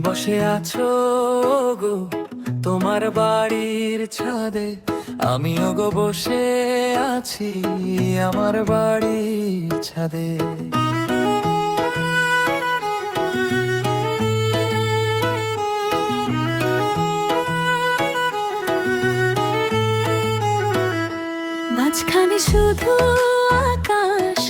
বসে আছো গো তোমার বাড়ির ছাদে, আমিও গো বসে আছি আমার বাড়ির ছাদে। মাঝখানে শুধু আকাশ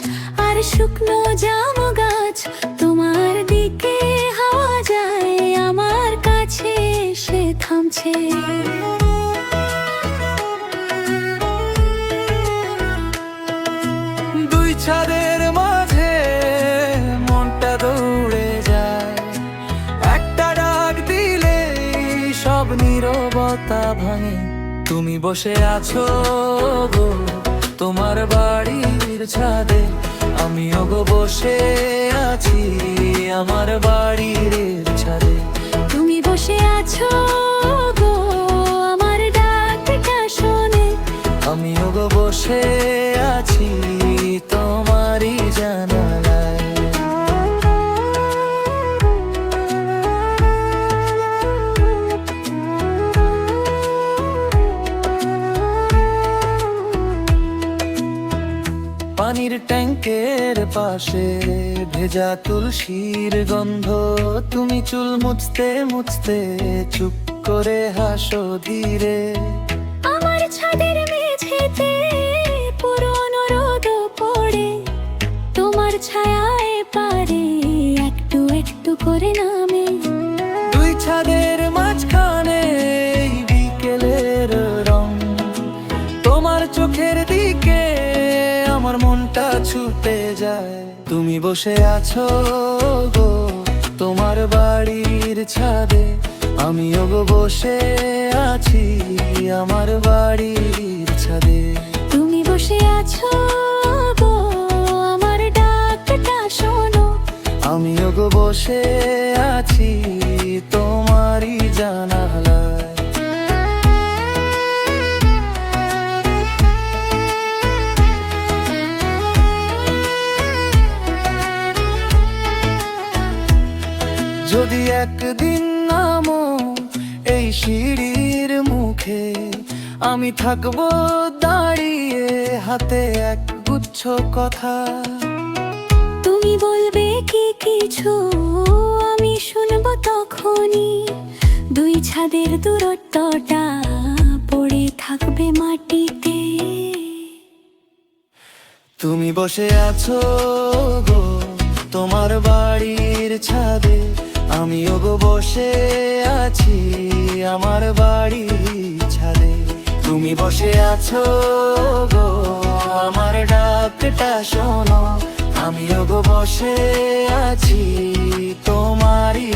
আর শুকনো জাম গাছ, তোমার দিকে হাওয়া যায় আমার কাছে এসে থামছে। দুই ছাদের মাঝে মনটা দৌড়ে যায়, একটা ডাক দিলে সব নীরবতা ভাঙে। তুমি বসে আছো গো তোমার বাড়ির ছাদে, আমিও গো বসে আছি আমার বাড়ির ছাদে। তুমি বসে আছো গো আমার ডাকটা শোনে, আমিও গো বসে আছি তোমারই জানালায়। পানির ট্যাঙ্কের পাশে ভেজা তুলসীর গন্ধ, তুমি চুল মুছতে মুছতে চুপ করে হাসো ধীরে। আমার ছাদের মেঝেতে পুরনো রোদ পড়ে, তোমার ছায়ায় পারে একটু একটু করে নামে। দুই ছাদের মাঝখানে এই বিকেলের রং, তোমার চোখের দিকে আমার মনটা ছুটে যায়। তুমি বসে আছো গো তোমার বাড়ির ছাদে, আমিও গো বসে আছি আমার বাড়ির ছাদে। তুমি বসে আছো গো আমার ডাকটা শোনো, আমিও গো বসে আছি তোমারই জানালায়। যদি একদিন নামো এই সিঁড়ির মুখে, আমি থাকবো দাঁড়িয়ে হাতে এক গুচ্ছ কথা। তুমি বলবে কি কিছু আমি শুনবো তখনই, দুই ছাদের দূরত্বটা পড়ে থাকবে মাটিতে। তুমি বসে আছো গো তোমার বাড়ির ছাদে, আমিও গো বসে আছি আমার বাড়ির ছাদে। তুমি বসে আছো গো আমার ডাকটা শোনো, আমিও গো বসে আছি তোমারই